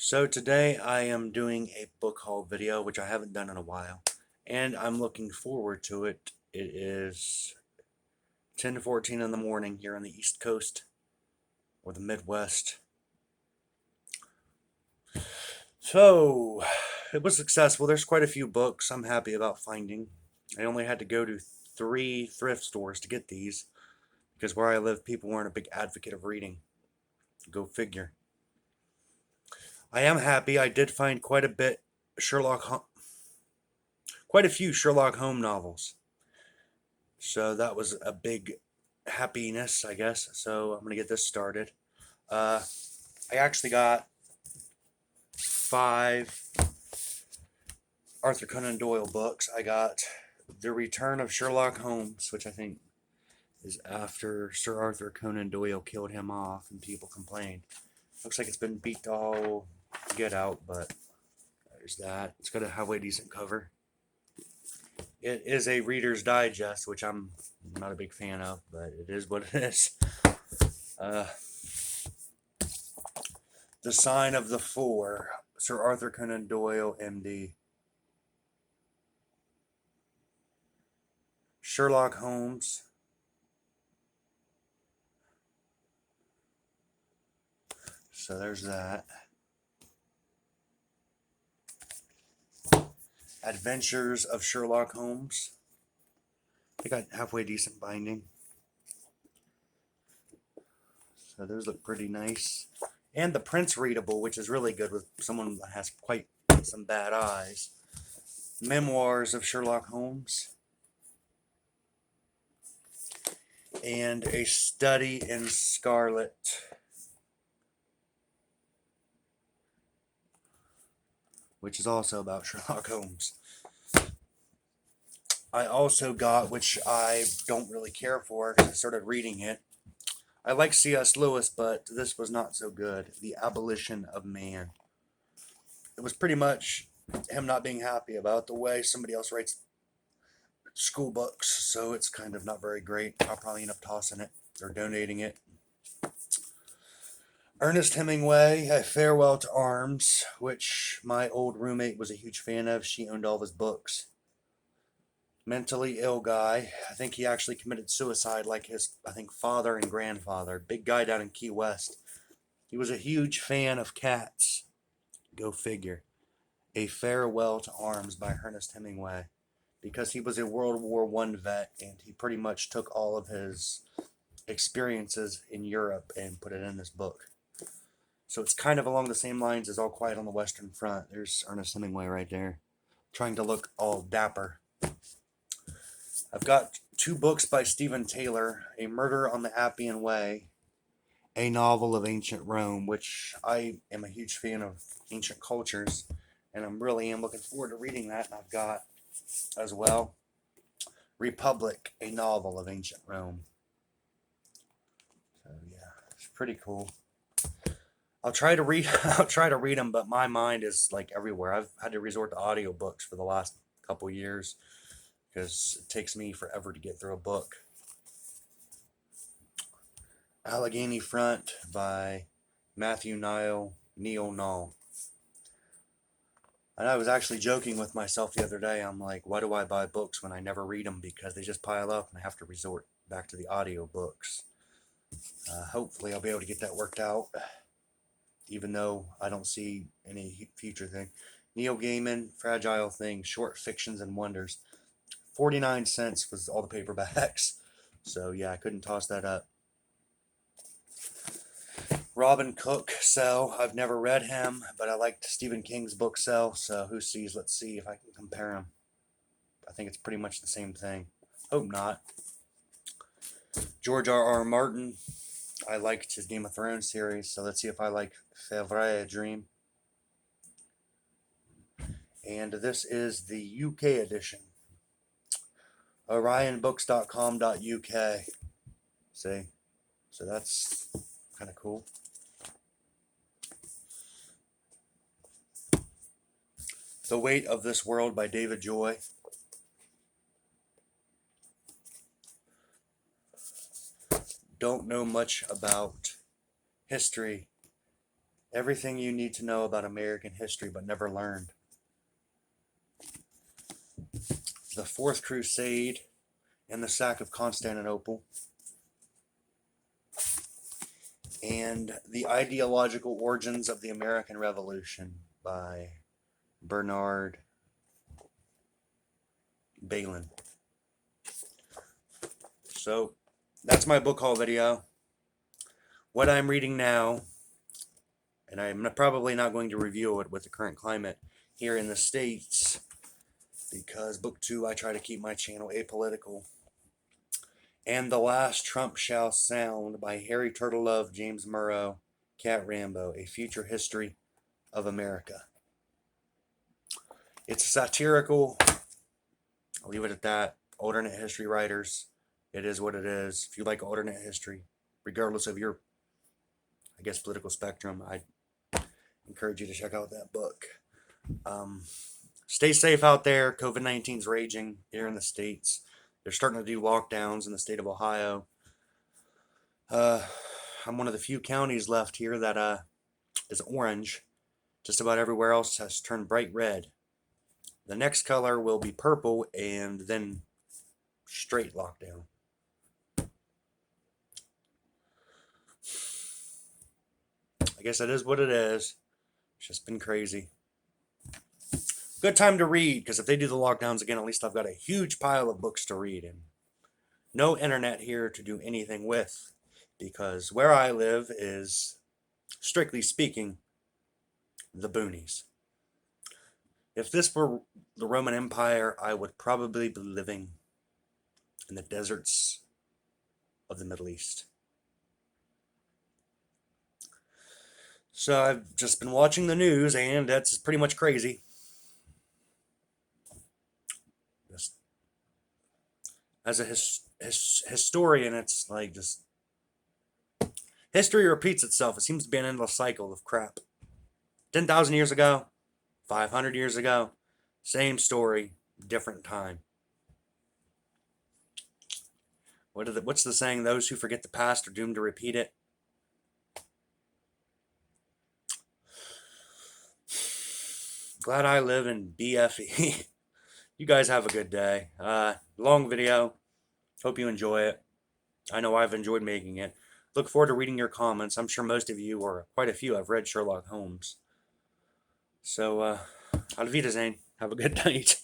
So today I am doing a book haul video, which I haven't done in a while, and I'm looking forward to it. It is 10 to 14 in the morning here on the East Coast or the Midwest. So it was successful. There's quite a few books I'm happy about finding. I only had to go to 3 thrift stores to get these because where I live, people weren't a big advocate of reading. Go figure. I am happy. I did find Sherlock, quite a few Sherlock Holmes novels. So that was a big happiness, I guess. So I'm gonna get this started. Uh, I actually got 5 Arthur Conan Doyle books. I got The Return of Sherlock Holmes, which I think is after Sir Arthur Conan Doyle killed him off and people complained. Looks like it's been beat to all get out, but there's that. It's got a halfway decent cover. It is a Reader's Digest, which I'm not a big fan of, but it is what it is. Uh, The Sign of the Four, Sir Arthur Conan Doyle, MD. Sherlock Holmes. So there's that. Adventures of Sherlock Holmes. They got halfway decent binding. So those look pretty nice. And the Prince readable, which is really good with someone that has quite some bad eyes. Memoirs of Sherlock Holmes. And A Study in Scarlet, which is also about Sherlock Holmes. I also got, which I don't really care for because I started reading it. I like C.S. Lewis, but this was not so good. The Abolition of Man. It was pretty much him not being happy about the way somebody else writes school books, so it's kind of not very great. I'll probably end up tossing it or donating it. Ernest Hemingway, A Farewell to Arms, which my old roommate was a huge fan of. She owned all of his books. Mentally ill guy. I think he actually committed suicide like his, father and grandfather. Big guy down in Key West. He was a huge fan of cats. Go figure. A Farewell to Arms by Ernest Hemingway. Because he was a World War I vet and he pretty much took all of his experiences in Europe and put it in this book. So it's kind of along the same lines as All Quiet on the Western Front. There's Ernest Hemingway right there, trying to look all dapper. I've got 2 books by Stephen Taylor, A Murder on the Appian Way, a novel of ancient Rome, which I am a huge fan of ancient cultures, and I'm really looking forward to reading that. And I've got, as well, Republic, a novel of ancient Rome. So yeah, it's pretty cool. I'll try to read them, but my mind is like everywhere. I've had to resort to audiobooks for the last couple years because it takes me forever to get through a book. Allegheny Front by Matthew Neil Nall. And I was actually joking with myself the other day. I'm like, why do I buy books when I never read them? Because they just pile up and I have to resort back to the audiobooks. Hopefully I'll be able to get that worked out, even though I don't see any future thing. Neil Gaiman, Fragile Things, Short Fictions and Wonders. 49 cents was all the paperbacks. So yeah, I couldn't toss that up. Robin Cook, Cell. I've never read him, but I liked Stephen King's book Cell, so who sees? Let's see if I can compare them. I think it's pretty much the same thing. Hope not. George R.R. Martin. I liked his Game of Thrones series, so let's see if I like Fevre Dream. And this is the UK edition. orionbooks.com.uk. See? So that's kind of cool. The Weight of This World by David Joy. Don't know much about history, Everything you need to know about American history but never learned. The Fourth Crusade and the Sack of Constantinople. And The Ideological Origins of the American Revolution by Bernard Bailyn. So that's my book haul video. What I'm reading now, and I'm probably not going to review it with the current climate here in the States, because book 2, I try to keep my channel apolitical. And The Last Trump Shall Sound by Harry Turtlelove, James Murrow, Cat Rambo, A Future History of America. It's satirical. I'll leave it at that. Alternate history writers. It is what it is. If you like alternate history, regardless of your, I guess, political spectrum, I encourage you to check out that book. Stay safe out there. COVID-19 is raging here in the States. They're starting to do lockdowns in the state of Ohio. I'm one of the few counties left here that is orange. Just about everywhere else has turned bright red. The next color will be purple, and then straight lockdown. I guess that is what it is. It's just been crazy. Good time to read, because if they do the lockdowns again, at least I've got a huge pile of books to read, and no internet here to do anything with, because where I live is, strictly speaking, the boonies. If this were the Roman Empire, I would probably be living in the deserts of the Middle East. So I've just been watching the news, and that's pretty much crazy. Just as a historian, it's like just history repeats itself. It seems to be an endless cycle of crap. 10,000 years ago, 500 years ago, same story, different time. What's the saying? Those who forget the past are doomed to repeat it. Glad I live in BFE. You guys have a good day. Long video. Hope you enjoy it. I know I've enjoyed making it. Look forward to reading your comments. I'm sure most of you, or quite a few, have read Sherlock Holmes. So, auf Wiedersehen. Have a good night.